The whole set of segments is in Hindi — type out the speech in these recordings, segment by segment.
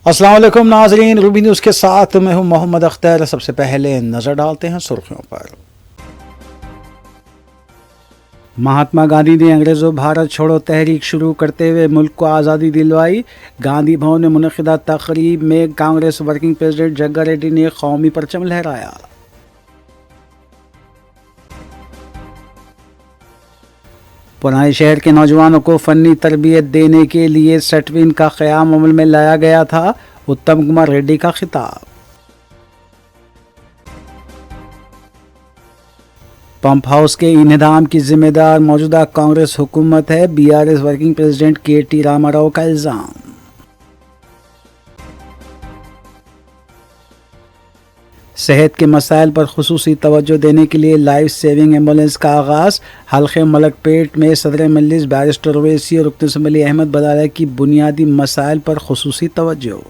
अस्सलाम वालेकुम नाज़रीन, रूबी न्यूज़ के साथ मैं हूं मोहम्मद अख्तर। सबसे पहले नज़र डालते हैं सुर्खियों पर। महात्मा गांधी ने अंग्रेज़ों भारत छोड़ो तहरीक शुरू करते हुए मुल्क को आज़ादी दिलवाई। गांधी भवन में मुनक़िदा तक़रीब में कांग्रेस वर्किंग प्रेसिडेंट जग्गा रेड्डी ने कौमी परचम लहराया। पुराने शहर के नौजवानों को फ़नी तरबियत देने के लिए सेटविन का क़याम अमल में लाया गया था। उत्तम कुमार रेड्डी का खिताब। पंप हाउस के इन्हदाम की जिम्मेदार मौजूदा कांग्रेस हुकूमत है, BRS working president KT. Ramarao का इल्ज़ाम। सेहत के मसाइल पर खुसूसी तवज्जो देने के लिए लाइफ सेविंग एम्बुलेंस का आगाज़। हल्के मलकपेट में सदर मजलिस बैरिस्टर ओवैसी और रुकन असम्बली अहमद बदाला की बुनियादी मसाइल पर खुसूसी तवज्जो।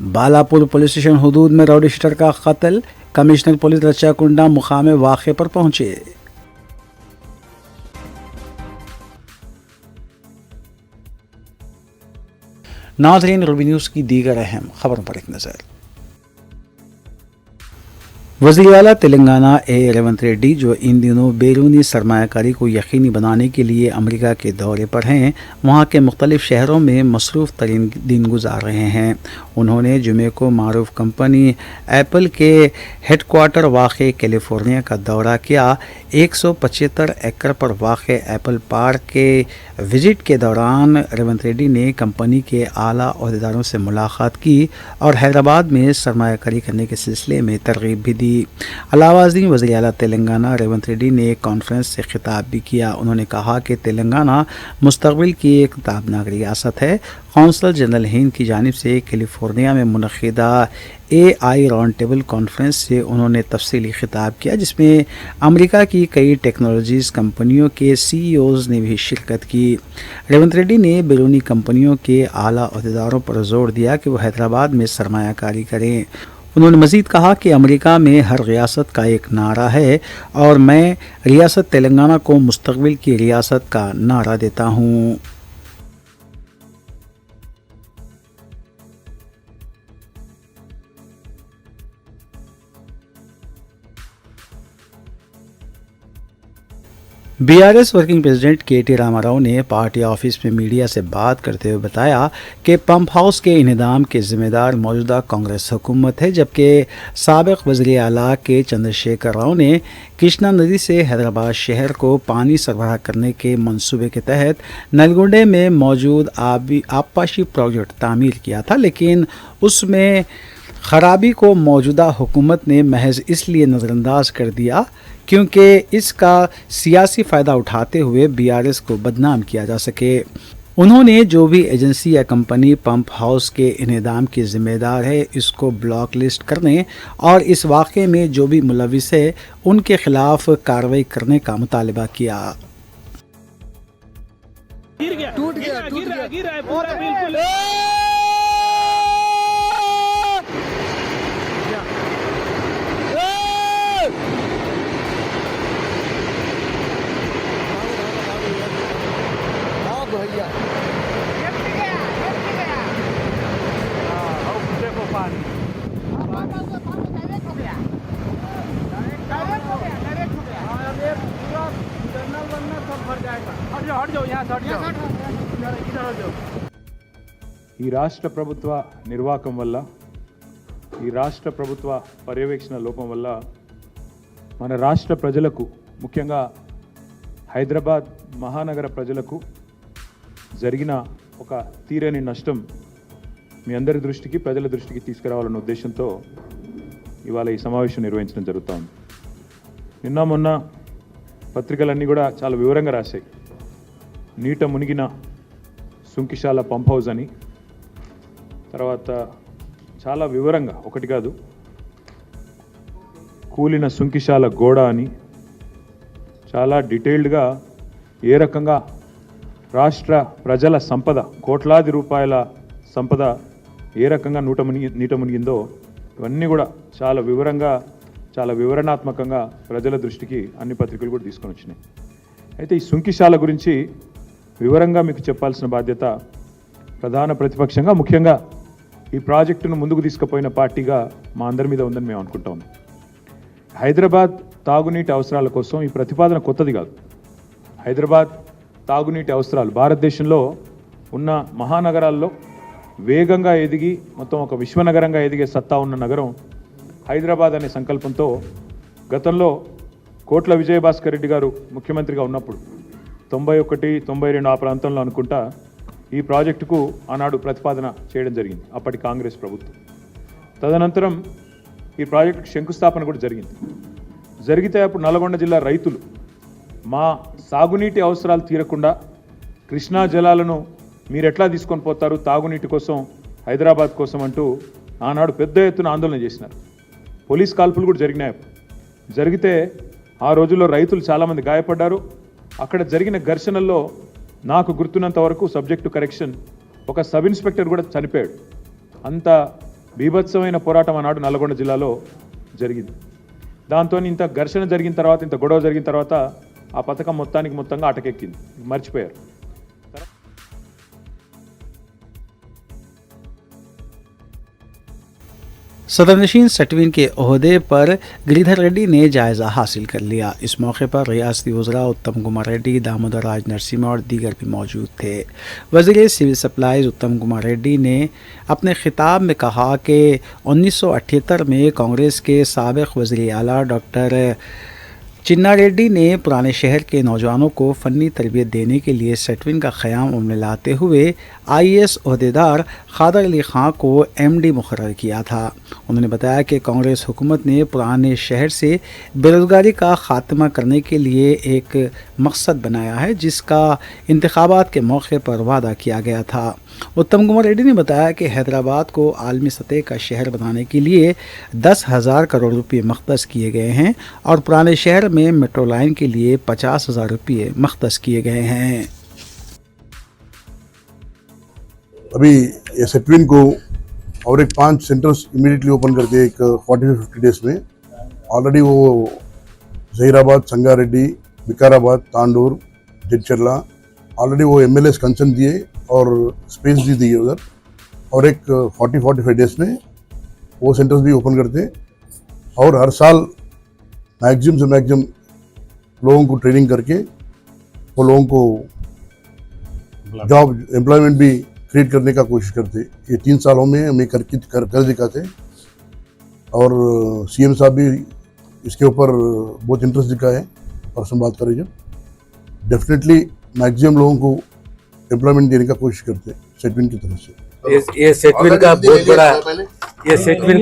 बालापुर पुलिस स्टेशन हुदूद में राउडी शीटर का कत्ल। कमिश्नर पुलिस रचा कुंडा मुकाम वाक़े पर पहुंचे। नाज़रीन, रूबी न्यूज़ की दीगर अहम खबरों पर एक नज़र। वज़ीर आला तेलंगाना रेवंत रेड्डी, जो इन दिनों बैरूनी सरमायाकारी को यकीनी बनाने के लिए अमेरिका के दौरे पर हैं, वहाँ के मुख्तलिफ शहरों में मसरूफ़ तरीन दिन गुजार रहे हैं। उन्होंने जुमे को मारूफ कंपनी एप्पल के हेडक्वार्टर वाक़ कैलिफोर्निया का दौरा किया। 175 एकड़ पर वाक़ एप्पल पार्क के विजिट के दौरान रेवंत रेड्डी ने कंपनी के आला ओहदेदारों से मुलाकात की और हैदराबाद में सरमायाकारी करने के सिलसिले में तरगीब भी दी। अलावाज़ी वज़ीर आला तेलंगाना रेवंत रेड्डी ने एक कॉन्फ्रेंस से खिताब भी किया। उन्होंने कहा कि तेलंगाना मुस्तक़बिल की एक ताबनाक रियासत है। कौंसल जनरल हिंद की जानिब से कैलिफोर्निया में मुनक़िदा AI राउंड टेबल कॉन्फ्रेंस से उन्होंने तफसीली खिताब किया, जिसमें अमेरिका की कई टेक्नोलॉजीज़ कंपनियों के CEOs ने भी शिरकत की। रेवंत रेड्डी ने बैरूनी कंपनियों के आला ओहदेदारों पर जोर दिया कि वो हैदराबाद में सरमायाकारी करें। उन्होंने मज़ीद कहा कि अमेरिका में हर रियासत का एक नारा है और मैं रियासत तेलंगाना को मुस्तक़बिल की रियासत का नारा देता हूँ। BRS working president KT. Ramarao ने पार्टी ऑफिस में मीडिया से बात करते हुए बताया कि पंप हाउस के इन्हदाम के जिम्मेदार मौजूदा कांग्रेस हुकूमत है, जबकि साबिक़ वज़ीर आला के चंद्रशेखर राव ने कृष्णा नदी से हैदराबाद शहर को पानी सरबराह करने के मंसूबे के तहत नलगुंडे में मौजूद आबपाशी प्रोजेक्ट तामीर किया था, लेकिन उसमें ख़राबी को मौजूदा हुकूमत ने महज इसलिए नज़रअंदाज कर दिया क्योंकि इसका सियासी फ़ायदा उठाते हुए बीआरएस को बदनाम किया जा सके। उन्होंने जो भी एजेंसी या कंपनी पंप हाउस के इन्हदाम की ज़िम्मेदार है, इसको ब्लॉक लिस्ट करने और इस वाक़े में जो भी मुलविस है उनके ख़िलाफ़ कार्रवाई करने का मुतालबा किया। टूट गया पूरा बिल्कुल। ఈ రాష్ట్ర ప్రభుత్వ నిర్వాహకం వల్ల, ఈ రాష్ట్ర ప్రభుత్వ పర్యవేక్షణ లోపం వల్ల మన రాష్ట్ర ప్రజలకు, ముఖ్యంగా హైదరాబాద్ మహానగర ప్రజలకు జరిగిన ఒక తీరని నష్టం మీ అందరి దృష్టికి, ప్రజల దృష్టికి తీసుకురావాలన్న ఉద్దేశంతో ఇవాళ ఈ సమావేశం నిర్వహించడం జరుగుతోంది. నిన్న మొన్న పత్రికలన్నీ కూడా చాలా వివరంగా రాశాయి. నీట మునిగిన సుంకిశాల పంప్ హౌస్ అని, తర్వాత చాలా వివరంగా, ఒకటి కాదు, కూలిన సుంకిశాల గోడ అని చాలా డీటెయిల్డ్గా ఏ రకంగా రాష్ట్ర ప్రజల సంపద, కోట్లాది రూపాయల సంపద ఏ రకంగా నీట మునిగిందో ఇవన్నీ కూడా చాలా వివరంగా, చాలా వివరణాత్మకంగా ప్రజల దృష్టికి అన్ని పత్రికలు కూడా తీసుకొని వచ్చినాయి. అయితే ఈ సుంకిశాల గురించి వివరంగా మీకు చెప్పాల్సిన బాధ్యత ప్రధాన ప్రతిపక్షంగా ముఖ్యంగా ఈ ప్రాజెక్టును ముందుకు తీసుకుపోయిన పార్టీగా మా అందరి మీద ఉందని మేము అనుకుంటా ఉన్నాం. హైదరాబాద్ తాగునీటి అవసరాల కోసం ఈ ప్రతిపాదన కొత్తది కాదు. హైదరాబాద్ తాగునీటి అవసరాలు భారతదేశంలో ఉన్న మహానగరాల్లో వేగంగా ఎదిగి మొత్తం ఒక విశ్వనగరంగా ఎదిగే సత్తా ఉన్న నగరం హైదరాబాద్ అనే సంకల్పంతో గతంలో కోట్ల విజయభాస్కర్ రెడ్డి గారు ముఖ్యమంత్రిగా ఉన్నప్పుడు 91, 92 ఆ ప్రాంతంలో అనుకుంటా ఈ ప్రాజెక్టుకు ఆనాడు ప్రతిపాదన చేయడం జరిగింది అప్పటి కాంగ్రెస్ ప్రభుత్వం. తదనంతరం ఈ ప్రాజెక్టుకు శంకుస్థాపన కూడా జరిగింది. జరిగితే అప్పుడు నల్గొండ జిల్లా రైతులు మా సాగునీటి అవసరాలు తీరకుండా కృష్ణా జలాలను మీరు ఎట్లా తీసుకొని పోతారు తాగునీటి కోసం హైదరాబాద్ కోసం అంటూ ఆనాడు పెద్ద ఎత్తున ఆందోళన చేసినారు. పోలీస్ కాల్పులు కూడా జరిగినాయి. జరిగితే ఆ రోజుల్లో రైతులు చాలామంది గాయపడ్డారు. అక్కడ జరిగిన ఘర్షణల్లో నాకు గుర్తున్నంత వరకు సబ్జెక్టు కరెక్షన్ ఒక సబ్ ఇన్స్పెక్టర్ కూడా చనిపోయాడు. అంత బీభత్సమైన పోరాటం ఆనాడు నల్గొండ జిల్లాలో జరిగింది. దాంతో ఇంత ఘర్షణ జరిగిన తర్వాత ఇంత గొడవ జరిగిన తర్వాత ఆ పథకం మొత్తంగా అటకెక్కింది, మర్చిపోయారు. सदरनशीन सटवीन के ओहदे पर गिरिधर रेड्डी ने जायज़ा हासिल कर लिया। इस मौके पर रियासती वज़रा उत्तम कुमार रेड्डी, दामोदर राज नरसिम्हा और दीगर भी मौजूद थे। वज़ीर सिविल सप्लाईज़ उत्तम कुमार रेड्डी ने अपने खिताब में कहा कि 1978 में कांग्रेस के साबिक़ वज़ीर आला डॉक्टर चिन्ना रेड्डी ने पुराने शहर के नौजवानों को फ़नी तरबियत देने के लिए सेटविन का क़याम अमल में लाते हुए IAS ओहदेदार खादर अली ख़ां को MD मुक़र्रर किया था। उन्होंने बताया कि कांग्रेस हुकूमत ने पुराने शहर से बेरोज़गारी का ख़ात्मा करने के लिए एक मकसद बनाया है, जिसका इंतखाबात के मौके पर वादा किया गया था। उत्तम कुमार रेड्डी ने बताया कि हैदराबाद को आलमी सतह का शहर बनाने के लिए 10,000 करोड़ रुपये मख्तस किए गए हैं और पुराने शहर में मेट्रो लाइन के लिए 50,000 रुपये मख्तस किए गए हैं। अभी ये सेटविन को और एक 5 सेंटर्स इमीडिएटली ओपन करके एक 40-50 डेज में ऑलरेडी वो जहीराबाद, संगारेड्डी, विकाराबाद, तांडूर, जडचर्ला ऑलरेडी वो MLAs कंसर्न दिए और स्पेस भी दी है उधर, और एक 40-45 डेज में वो सेंटर्स भी ओपन करते हैं। और हर साल मैक्सिमम से मैक्सिमम लोगों को ट्रेनिंग करके वो लोगों को जॉब एम्प्लॉयमेंट भी क्रिएट करने का कोशिश करते। ये 3 सालों में हमें कर दिखाते और CM साहब भी इसके ऊपर बहुत इंटरेस्ट दिखाया है। परसों बात करें जब डेफिनेटली मैक्सिमम लोगों को एम्प्लॉयमेंट देने का कोशिश करते हैं सेटविन की तरफ से। ये सेटविन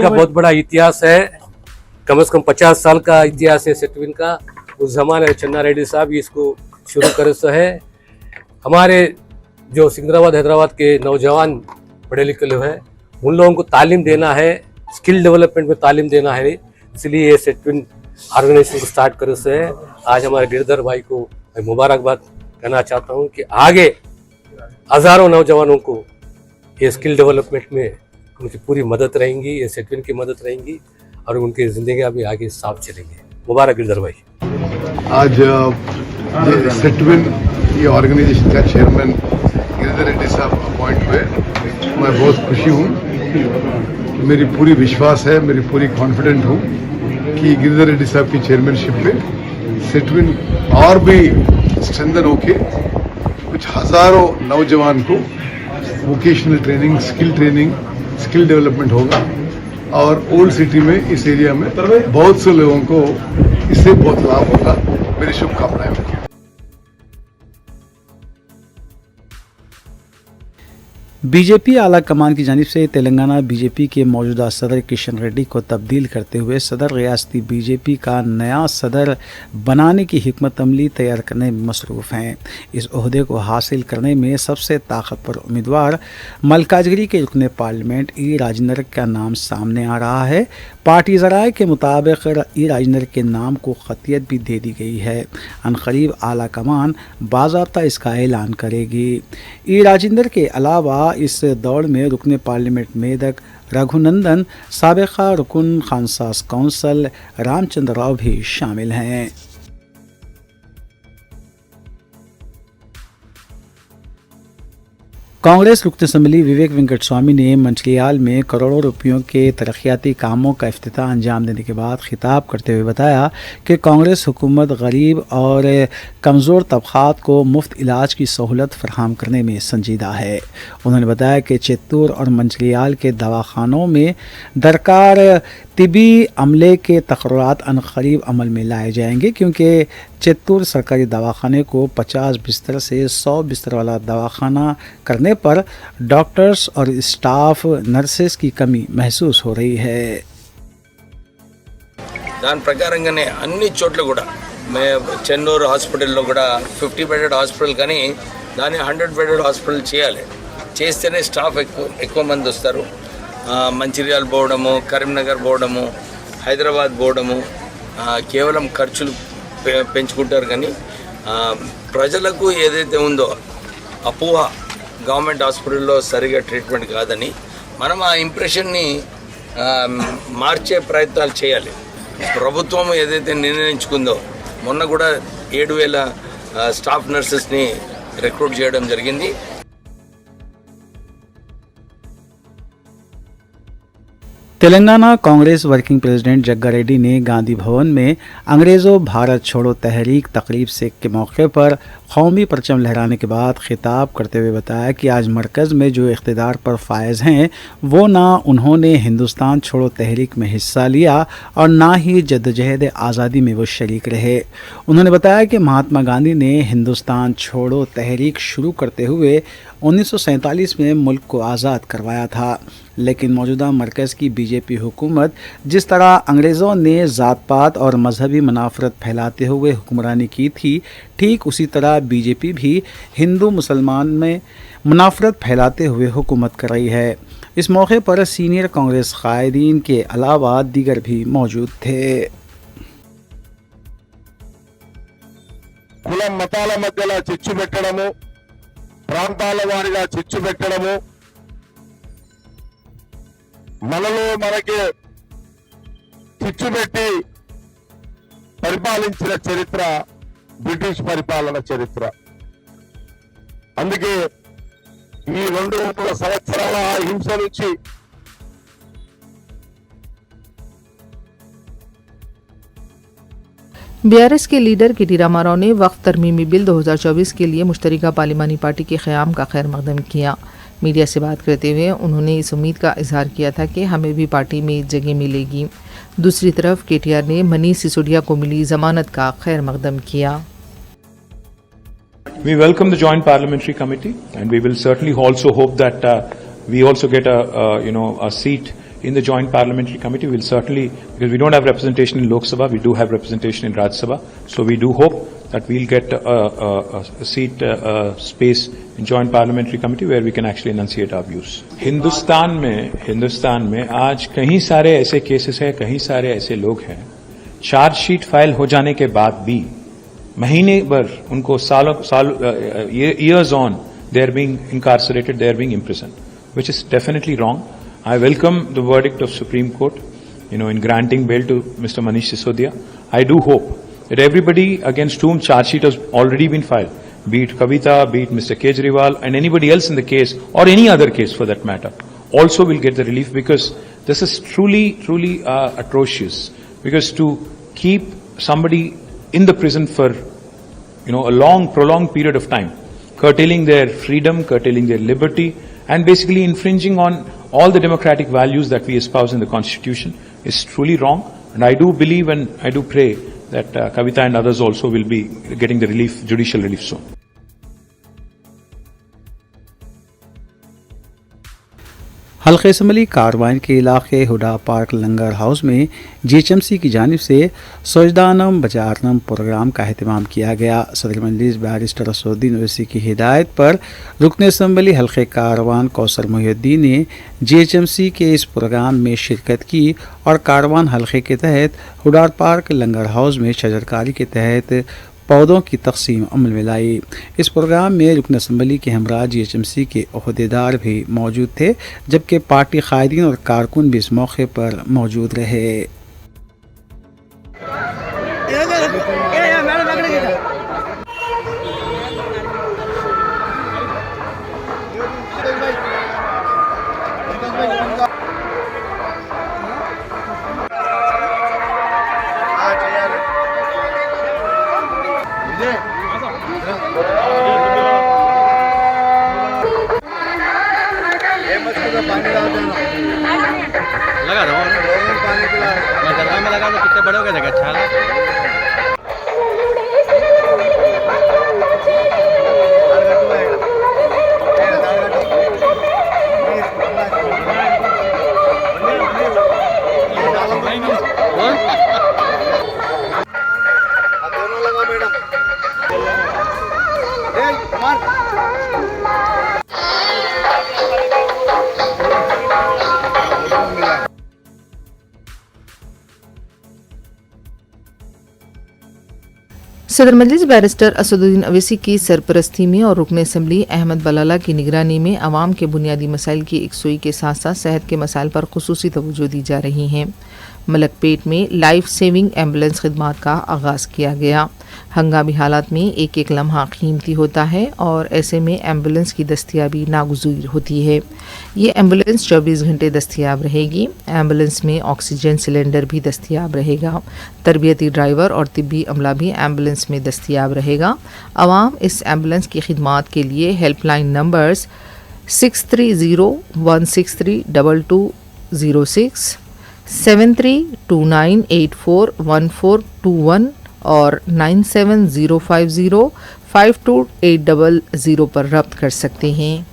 का बहुत बड़ा इतिहास है। कम से कम 50 साल का इतिहास है सेटविन का। उस जमाने चिन्ना रेड्डी साहब इसको शुरू करे से है। हमारे जो सिकंदराबाद हैदराबाद के नौजवान पढ़े लिखे लोग हैं उन लोगों को तालीम देना है, स्किल डेवलपमेंट में तालीम देना है, इसलिए ये सेटविन ऑर्गेनाइजेशन को स्टार्ट करे से है। आज हमारे गिरधर भाई को मैं मुबारकबाद कहना चाहता हूँ कि आगे हज़ारों नौजवानों को ये स्किल डेवलपमेंट में उनकी पूरी मदद रहेंगी, ये सेटविन की मदद रहेंगी और उनकी ज़िंदगी भी आगे साफ चलेंगे। मुबारक गिरधर भाई। आज सेटविन ये ऑर्गेनाइजेशन का चेयरमैन गिरधर रेड्डी साहब अपॉइंट हुए, मैं बहुत खुशी हूँ। मेरी पूरी विश्वास है, मेरी पूरी कॉन्फिडेंट हूँ कि गिरधर रेड्डी साहब की चेयरमैनशिप में सेटविन और भी स्ट्रेंथन होके कुछ हज़ारों नौजवान को वोकेशनल ट्रेनिंग, स्किल डेवलपमेंट होगा और ओल्ड सिटी में इस एरिया में बहुत से लोगों को इससे बहुत लाभ होगा। मेरी शुभकामनाएं। बीजेपी आला कमान की जानिब से तेलंगाना बीजेपी के मौजूदा सदर किशन रेड्डी को तब्दील करते हुए सदर रियासती बीजेपी का नया सदर बनाने की हिकमत अमली तैयार करने में मसरूफ़ हैं। इस ओहदे को हासिल करने में सबसे ताकतवर उम्मीदवार मलकाजगिरी के रुकन पार्लियामेंट ई राजेंद्र का नाम सामने आ रहा है। पार्टी ज़राए के मुताबिक ई राजेंद्र के नाम को खतियत भी दे दी गई है। अनकरीब आला कमान बाज़ाब्ता इसका ऐलान करेगी। ई राजेंद्र के अलावा इस दौड़ में रुकन पार्लियामेंट मेदक रघुनंदन, साबिक़ा रुकन खानसास कौंसल रामचंद्र राव भी शामिल हैं। कांग्रेस रुकन असम्बली विवेक वेंकट स्वामी ने मंचरियाल में करोड़ों रुपयों के तरक्याती कामों का इफ्तिताह अंजाम देने के बाद खिताब करते हुए बताया कि कांग्रेस हुकूमत गरीब और कमज़ोर तबक़ात को मुफ्त इलाज की सहूलत फराहम करने में संजीदा है। उन्होंने बताया कि चित्तूर और मंचरियाल के दवाखानों में दरकार तिबी अमले के तकर्रात अनकरीब अमल में लाए जाएंगे, क्योंकि चित्तूर सरकारी दवाखाने को 50 बिस्तर से 100 बिस्तर वाला दवाखाना करने पर डॉक्टर्स और स्टाफ नर्सेस की कमी महसूस हो रही है। దాని ప్రకారంగానే అన్ని చోట్ల కూడా చెన్నూరు హాస్పిటల్లో కూడా 50 బెడెడ్ హాస్పిటల్ కానీ దాన్ని 100 బెడెడ్ హాస్పిటల్ చేయాలి. చేస్తేనే స్టాఫ్ ఎక్కువ మంది వస్తారు. మంచిర్యాల పోవడము, కరీంనగర్ పోవడము, హైదరాబాద్ పోవడము కేవలం ఖర్చులు పెంచుకుంటారు. కానీ ప్రజలకు ఏదైతే ఉందో అపోహ గవర్నమెంట్ హాస్పిటల్లో సరిగా ట్రీట్మెంట్ కాదని మనం ఆ ఇంప్రెషన్ని మార్చే ప్రయత్నాలు చేయాలి. ప్రభుత్వం ఏదైతే నిర్ణయించుకుందో మొన్న కూడా 7,000 స్టాఫ్ నర్సెస్ని రిక్రూట్ చేయడం జరిగింది. तेलंगाना कांग्रेस वर्किंग प्रेसिडेंट जग्गा रेड्डी ने गांधी भवन में अंग्रेज़ों भारत छोड़ो तहरीक तकरीब से के मौके पर कौमी परचम लहराने के बाद खिताब करते हुए बताया कि आज मरकज़ में जो इक़्तिदार पर फायज़ हैं वो ना उन्होंने हिंदुस्तान छोड़ो तहरीक में हिस्सा लिया और ना ही जद्दोजहद आज़ादी में वो शरीक रहे। उन्होंने बताया कि महात्मा गांधी ने हिंदुस्तान छोड़ो तहरीक शुरू करते हुए 1947 में मुल्क को आज़ाद करवाया था, लेकिन मौजूदा मरकज़ की बीजेपी हुकूमत जिस तरह अंग्रेज़ों ने ज़ात पात और मजहबी मुनाफरत फैलाते हुए हुक्मरानी की थी, ठीक उसी तरह बीजेपी भी हिंदू मुसलमान में मुनाफरत फैलाते हुए हुकूमत कर रही है। इस मौके पर सीनियर कांग्रेस कायदीन के अलावा दीगर भी मौजूद थे। కులం మతాల మధ్యలో చిచ్చు పెట్టడము, ప్రాంతాల వారిగా చిచ్చు పెట్టడము, మనలో మనకి చిచ్చు పెట్టి పరిపాలించిన చరిత్ర బ్రిటిష్ పరిపాలన చరిత్ర. అందుకే ఈ 200 సంవత్సరాల హింస నుంచి बीआरएस के लीडर केटी रामाराव ने वक्फ तरमीमी बिल 2024 के लिए मुश्तरका पार्लिमानी पार्टी के क़याम का खैर मकदम किया। मीडिया से बात करते हुए उन्होंने इस उम्मीद का इजहार किया था कि हमें भी पार्टी में जगह मिलेगी। दूसरी तरफ केटीआर ने मनीष सिसोदिया को मिली जमानत का खैर मकदम किया। We welcome the Joint Parliamentary Committee, and we will certainly also hope that we also get a seat in the Joint Parliamentary Committee. We'll certainly, because we don't have representation in Lok Sabha, we do have representation in Rajya Sabha, so we do hope that we'll get a seat, space in Joint Parliamentary Committee where we can actually enunciate our views. Hindustan में आज कई सारे ऐसे केसेस हैं, कई सारे ऐसे लोग हैं, चार्जशीट फाइल हो जाने के बाद भी महीने भर उनको years on they are being incarcerated, they are being imprisoned, which is definitely wrong. I welcome the verdict of Supreme Court, in granting bail to Mr. Manish Sisodia. I do hope that everybody against whom charge sheet has already been filed, be it Kavita, be it Mr. Kejriwal, and anybody else in the case, or any other case for that matter, also will get the relief, because this is truly atrocious. Because to keep somebody in the prison for, a long, prolonged period of time, curtailing their freedom, curtailing their liberty, and basically infringing on all the democratic values that we espouse in the Constitution is truly wrong. And I do believe and I do pray that Kavita and others also will be getting the relief, judicial relief soon. हल्के असम्बली कारवाइन के इलाके हुडा पार्क लंगर हाउस में जीएचएमसी की जानिब से सोजदानम बजारनम प्रोग्राम का अहतमाम किया गया। सदर मजलिस बैरिस्टर असदुद्दीन ओवैसी की हिदायत पर रुकन असम्बली हल्के कारवान कौसर मोहिउद्दीन ने जीएचएमसी के इस प्रोग्राम में शिरकत की और कारवान हल्के के तहत हुडा पार्क लंगर हाउस में शजरकारी के तहत पौधों की तकसीम अमल में लाई। इस प्रोग्राम में रुकन असम्बली के हमरा जीएचएमसी के ओहदेदार भी मौजूद थे, जबकि पार्टी कायदीन और कारकुन भी इस मौके पर मौजूद रहे। लगा दो पानी पिला मैं में लगा दो कितने बड़े हो गए थे अच्छा सदर मजलिस बैरिस्टर असदुद्दीन अवैसी की सरपरस्ती में और रुकन असम्बली अहमद बलाला की निगरानी में आवाम के बुनियादी मसाइल की एकसुई के साथ साथ सेहत के मसाइल पर खुसूसी तवज्जो दी जा रही हैं। मलकपेट में लाइफ सेविंग एम्बुलेंस खिदमात का आगाज़ किया गया। हंगामी हालात में एक एक लम्हा कीमती होता है और ऐसे में एम्बुलेंस की दस्तियाबी नागुज़ीर होती है। ये एम्बुलेंस 24 घंटे दस्तियाब रहेगी। एम्बुलेंस में ऑक्सीजन सिलेंडर भी दस्तियाब रहेगा। तरबियती ड्राइवर और तिब्बी अमला भी एम्बुलेंस में दस्तियाब रहेगा। आवाम इस एम्बुलेंस की खिदमात के लिए हेल्पलाइन नंबर्स 6301632206, 7329841421 और 9705052800 पर रब्त कर सकते हैं।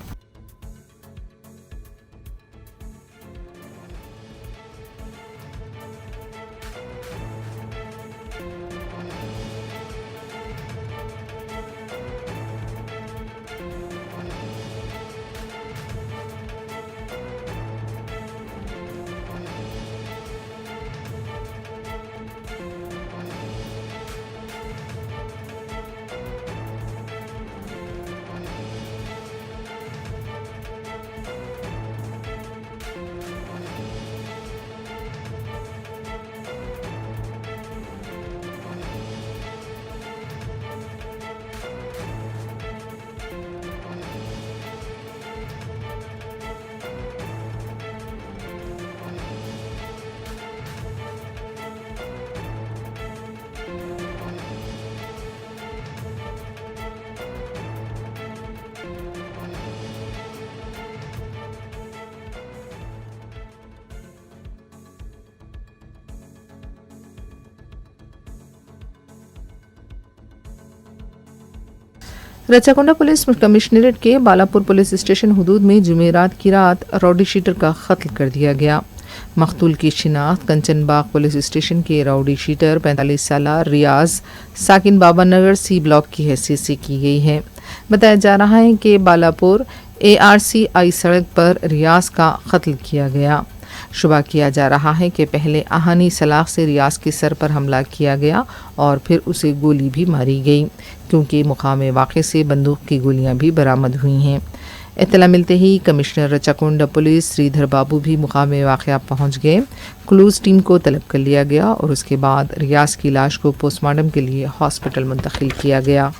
रचाकोंडा पुलिस कमिश्नरेट के बालापुर पुलिस स्टेशन हुदूद में जुमेरात की रात राउडी शीटर का कत्ल कर दिया गया। मकतूल की शिनाख्त कंचनबाग पुलिस स्टेशन के राउडी शीटर 45 साल रियाज साकिन बाबा नगर सी ब्लॉक की हैसियत से की गई है। बताया जा रहा है कि बालापुर ARCI सड़क पर रियाज का कत्ल किया गया। शुबा किया जा रहा है कि पहले आहानी सलाख से रियाज के सर पर हमला किया गया और फिर उसे गोली भी मारी गई, क्योंकि मुकाम वाक़े से बंदूक की गोलियां भी बरामद हुई हैं। इत्तला मिलते ही कमिश्नर रचाकोंडा पुलिस श्रीधर बाबू भी मुकाम वाक़या पहुंच गए। क्लूज टीम को तलब कर लिया गया और उसके बाद रियाज की लाश को पोस्टमार्टम के लिए हॉस्पिटल मुंतकिल किया गया।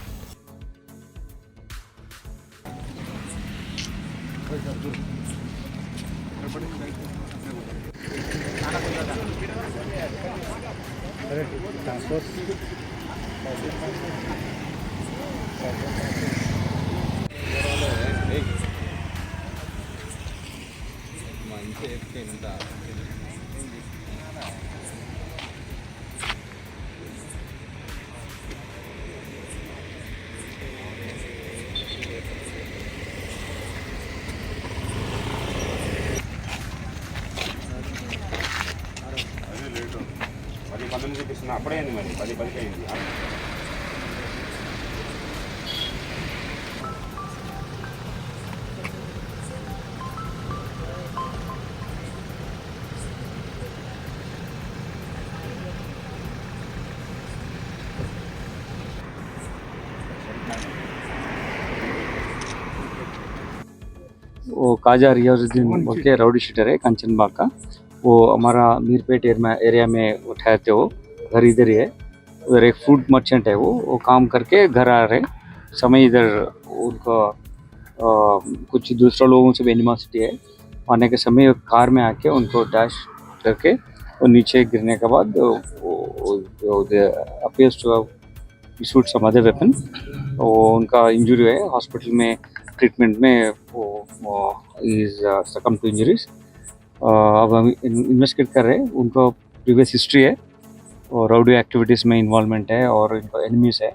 वो काजा रियाजुद्दीन बोल के राउडी शीटर है कंचनबाग का। वो हमारा मीरपेट एरिया में वो ठहरते हो, घर इधर ही है। उधर एक फूड मर्चेंट है, वो काम करके घर आ रहे समय इधर उनका कुछ दूसरे लोगों से भी एनिमोसिटी है। आने के समय कार में आके उनको डैश करके और नीचे गिरने के बाद appears to shoot some other weapon. वो उनका इंजरी है, हॉस्पिटल में ट्रीटमेंट में वो इज सकम टू इंजरीज। अब हम इन्वेस्टिगेट कर रहे हैं, उनको प्रीवियस हिस्ट्री है और राउडी एक्टिविटीज़ में इन्वॉल्वमेंट है और इनका एनिमीज है,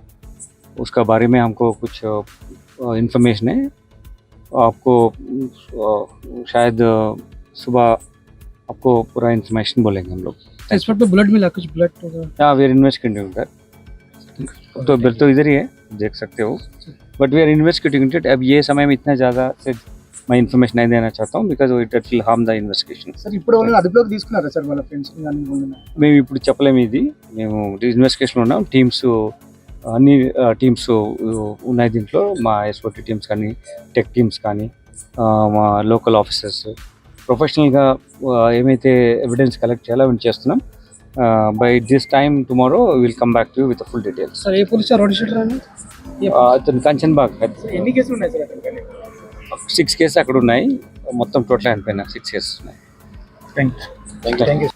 उसका बारे में हमको कुछ इंफॉर्मेशन है। आपको शायद सुबह आपको पूरा इंफॉर्मेशन बोलेंगे हम लोग। इस पर तो ब्लड मिला, कुछ ब्लड होगा। हाँ, वी आर इन्वेस्टिगेटिंग दैट। तो ब्लड तो इधर ही है, देख सकते हो, but we are investigating it. अब ये समय में इतना ज़्यादा से मैं इन्फॉर्मेशन नहीं देना चाहता हूँ, because it will harm the investigation. Sir ఇప్పుడు వాళ్ళు అదుపులోకి తీసుకున్నారా సార్ వాళ్ళ ఫ్రెండ్స్ కానీ? మేము ఇప్పుడు చెప్పలేము, ఇది మేము ఇన్వెస్టిగేషన్లో ఉన్నాం। టీమ్స్ అన్ని టీమ్స్ ఉన్నాయి దీంట్లో, మా ఎస్ఓటీ టీమ్స్ కానీ, టెక్ టీమ్స్ కానీ, మా లోకల్ ఆఫీసర్స్ ప్రొఫెషనల్గా ఏమైతే ఎవిడెన్స్ కలెక్ట్ చేయాలో అవన్నీ చేస్తున్నాం। By this time tomorrow will come back to with full details. Sir A police rowdy sheeter అని? అతను కంచన్ బాగ్। ఎన్ని కేసులు ఉన్నాయి సార్ అతనికి? 6 కేసులు అక్కడ ఉన్నాయి, మొత్తం టోటల్ అయిపోయినా 6 కేసెస్ ఉన్నాయి। Thank you.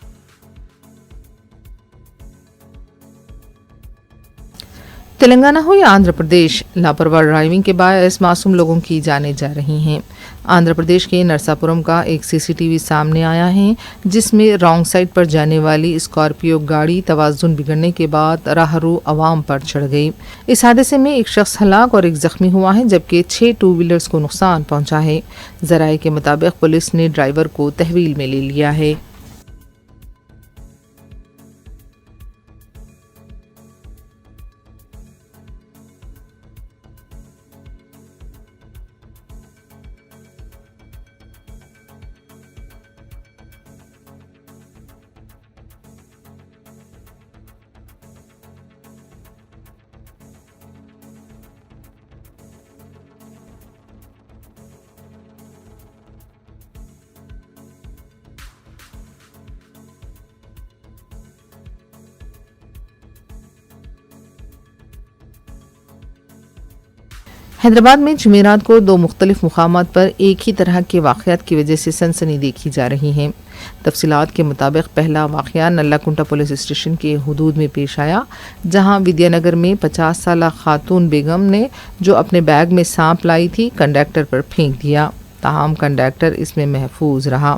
तेलंगाना हो या आंध्र प्रदेश, लापरवाह ड्राइविंग के बायस मासूम लोगों की जानें जा रही हैं। आंध्र प्रदेश के नरसापुरम का एक सीसीटीवी सामने आया है, जिसमें रॉन्ग साइड पर जाने वाली स्कॉर्पियो गाड़ी तवाज़ुन बिगड़ने के बाद राहरू अवाम पर चढ़ गई। इस हादसे में एक शख्स हलाक और एक जख्मी हुआ है, जबकि 6 टू व्हीलर्स को नुकसान पहुंचा है। ज़राए के मुताबिक पुलिस ने ड्राइवर को तहवील में ले लिया है। हैदराबाद में जुमेरात को 2 मुख्तलिफ मुकामात पर एक ही तरह के वाक़यात की वजह से सनसनी देखी जा रही है। तफसीलात के मुताबिक पहला वाक़या नल्लाकुंटा पुलिस स्टेशन के हुदूद में पेश आया, जहां विद्यानगर में 50 साला खातून बेगम ने जो अपने बैग में सांप लाई थी, कंडक्टर पर फेंक दिया। ताहम कंडक्टर इसमें महफूज रहा।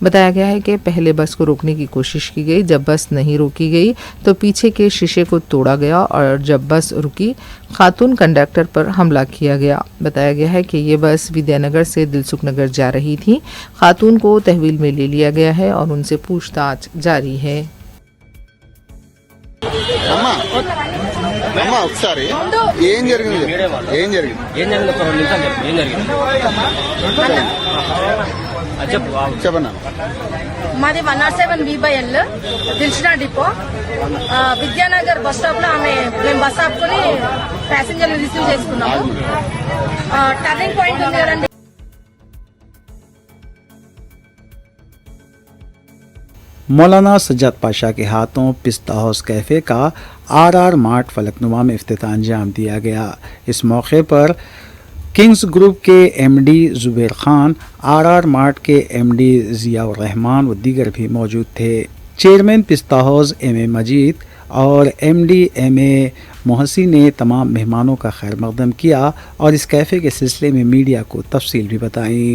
बताया गया है कि पहले बस को रोकने की कोशिश की गई, जब बस नहीं रोकी गई तो पीछे के शीशे को तोड़ा गया और जब बस रुकी खातून कंडक्टर पर हमला किया गया। बताया गया है कि ये बस विद्यानगर से दिलसुख नगर जा रही थी। खातून को तहवील में ले लिया गया है और उनसे पूछताछ जारी है। ఒకసారి ఏం జరిగింది చెప్పన్నా? మాది 107 BL దిల్షునా డిపో విద్యానగర్ బస్ స్టాప్ లో మేము బస్ ఆపుకొని ప్యాసింజర్లు రిసీవ్ చేసుకున్నాము। టర్నింగ్ పాయింట్ ఉంది కదండి, मौलाना सज्जाद पाशा के हाथों पिस्ता हाउस कैफ़े का RR मार्ट फलकनुमा में इफ्तिताह अंजाम दिया गया। इस मौके पर किंग्स ग्रुप के MD Zubair Khan, RR mart के MD ज़ियाउर रहमान व दीगर भी मौजूद थे। चेयरमैन पिस्ता हाउस MA मजीद और MD MA मोहसी ने तमाम मेहमानों का खैर मकदम किया और इस कैफ़े के सिलसिले में मीडिया को तफसील भी बताई।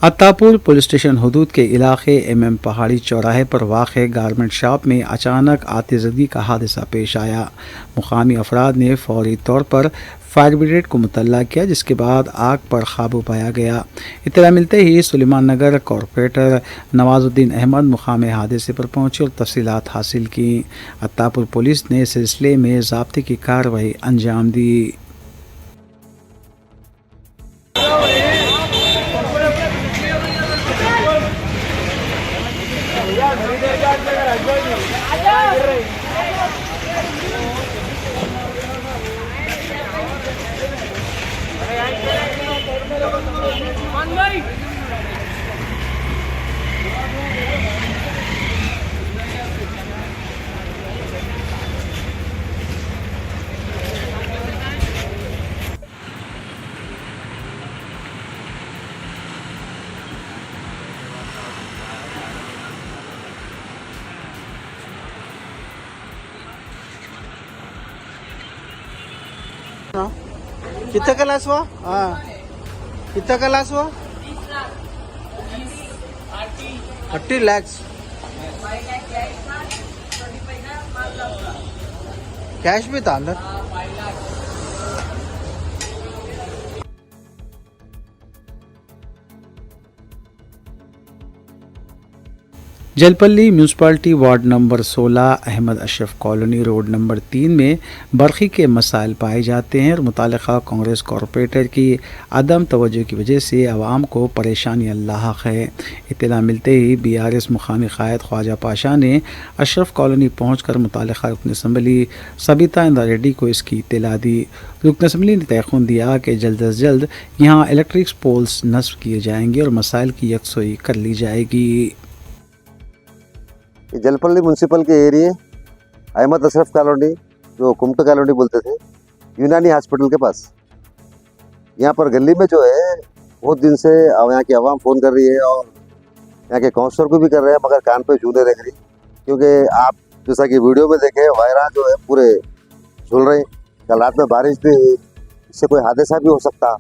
अत्तापुर पुलिस स्टेशन हदूद के इलाके MM पहाड़ी चौराहे पर वाक़े गारमेंट शॉप में अचानक आतिशबाज़ी का हादसा पेश आया। मुकामी अफराद ने फौरी तौर पर फायर ब्रिगेड को मुतल्ला किया, जिसके बाद आग पर काबू पाया गया। इत्तला मिलते ही सुलेमान नगर कॉरपोरेटर नवाजुद्दीन अहमद मुकाम हादसे पर पहुंचे और तफसीलात हासिल की। अत्तापुर पुलिस ने इस सिलसिले में ज़ाब्ते की कार्रवाई अंजाम दी। कितना क्लास हुआ? हाँ, कितना क्लास हुआ? 30 लाख कैश भी था अंदर। Jalpally municipality ward number 16 Ahmed Ashraf colony road number 3 में बरक़ी के मसाइल पाए जाते हैं और मुतालिका कांग्रेस कॉरपोरेटर की अदम तवज्जो की वजह से आवाम को परेशानियां लाहक है। इत्तला मिलते ही BRS मुकामी क़ायद ख्वाजा पाशा ने अशरफ कॉलोनी पहुंचकर मुतालिका रुकन असम्बली सबिता इंदिरा रेड्डी को इसकी इत्तला दी। रुकन असम्बली ने तयख़ुन दिया कि जल्द अज जल्द यहाँ इलेक्ट्रिक पोल्स नस्ब किए जाएंगे और मसाइल की यकसोई कर ली जाएगी। जलपल्ली म्यूनसिपल के एरिए अहमद अशरफ कॉलोनी, जो कुमटा कॉलोनी बोलते थे, यूनानी हॉस्पिटल के पास, यहाँ पर गली में जो है बहुत दिन से यहाँ की आवाम फ़ोन कर रही है और यहाँ के काउंसलर को भी कर रहे हैं, मगर कान पे झूले रख रही, क्योंकि आप जैसा कि वीडियो में देखे वायरा जो है पूरे झूल रहे। कल रात में बारिश भी, इससे कोई हादसा भी हो सकता।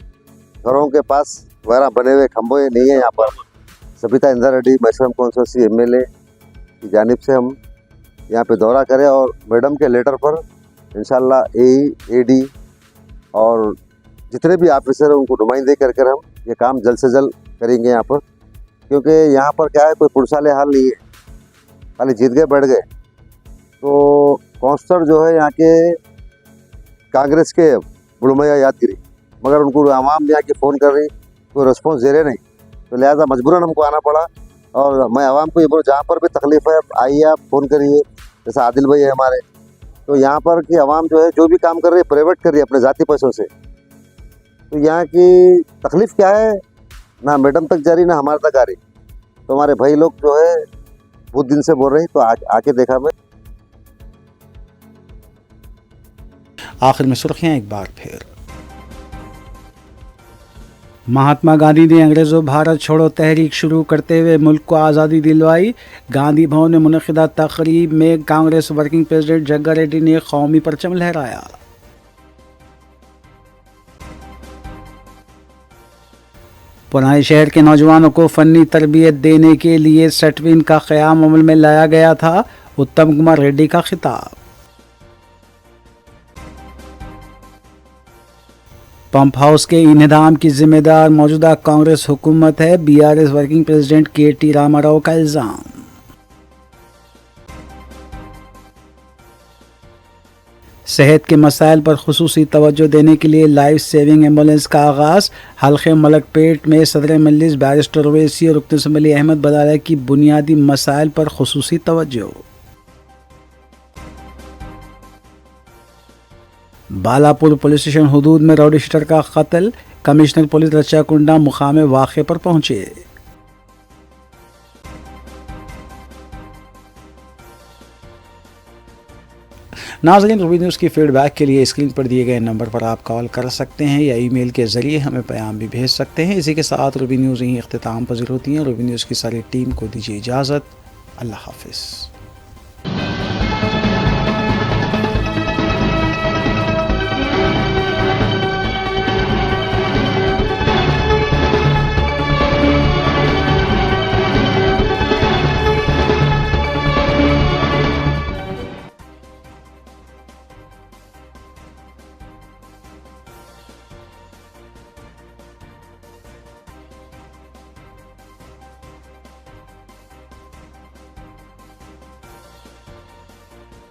घरों के पास वायरा बने हुए खंभे नहीं है। यहाँ पर Sabita Indira Reddy maximum constituency MLA की जानिब से हम यहाँ पे दौरा करें और मैडम के लेटर पर इंशाल्लाह AD और जितने भी ऑफिसर हैं उनको नुमाइंदे कर कर हम ये काम जल्द से जल्द करेंगे यहाँ पर, क्योंकि यहाँ पर क्या है, कोई पुरसाले हाल नहीं है, खाली जीत गए बैठ गए। तो काउंसलर जो है यहाँ के कांग्रेस के बुलमैया यादगिरी, मगर उनको आवाम यहाँ की फ़ोन कर रही, कोई रिस्पॉन्स दे रहे नहीं, तो लिहाजा मजबूरन हमको आना पड़ा। और मैं आवाम को ये बोलूँ, जहाँ पर भी तकलीफ है आइए, आप फ़ोन करिए। जैसा आदिल भाई है हमारे, तो यहाँ पर की आवाम जो है जो भी काम कर रही है प्राइवेट कर रही है अपने ज़ाती पैसों से। तो यहाँ की तकलीफ़ क्या है, ना मैडम तक जा रही ना हमारे तक आ रही। तो हमारे भाई लोग जो है बहुत दिन से बोल रहे हैं, तो आके देखा मैं। आखिर में सुर्खियां एक बार फिर। महात्मा गांधी ने अंग्रेज़ों भारत छोड़ो तहरीक शुरू करते हुए मुल्क को आज़ादी दिलवाई। गांधी भवन में मुनक़िदा तक़रीब में कांग्रेस वर्किंग प्रेसिडेंट जग्गा रेड्डी ने कौमी परचम लहराया। पुराने शहर के नौजवानों को फ़नी तरबियत देने के लिए सेटविन का क़याम अमल में लाया गया था। उत्तम कुमार रेड्डी का खिताब। पंप हाउस के इन्हदाम की जिम्मेदार मौजूदा कांग्रेस हुकूमत है, BRS working president KT Ramarao का इल्जाम। सेहत के मसाइल पर खुसूसी तवज्जो देने के लिए लाइफ सेविंग एम्बुलेंस का आगाज़। हल्के मलकपेट में सदर मजलिस बैरिस्टर ओवैसी और रुकन असम्बली अहमद बदाला की बुनियादी मसाइल पर खुसूसी तवज्जो। बालापुर पुलिस स्टेशन हुदूद में राउडी शीटर का कत्ल। कमिश्नर पुलिस रचाकुंडा मुकाम वाक़े पर पहुंचे। नाज़रीन, रूबी न्यूज़ की फीडबैक के लिए स्क्रीन पर दिए गए नंबर पर आप कॉल कर सकते हैं या ईमेल के ज़रिए हमें पैगाम भी भेज सकते हैं। इसी के साथ रूबी न्यूज़ यहीं इख्तिताम पज़ीर होती हैं। रूबी न्यूज़ की सारी टीम को दीजिए इजाज़त। अल्लाह हाफ़िज़।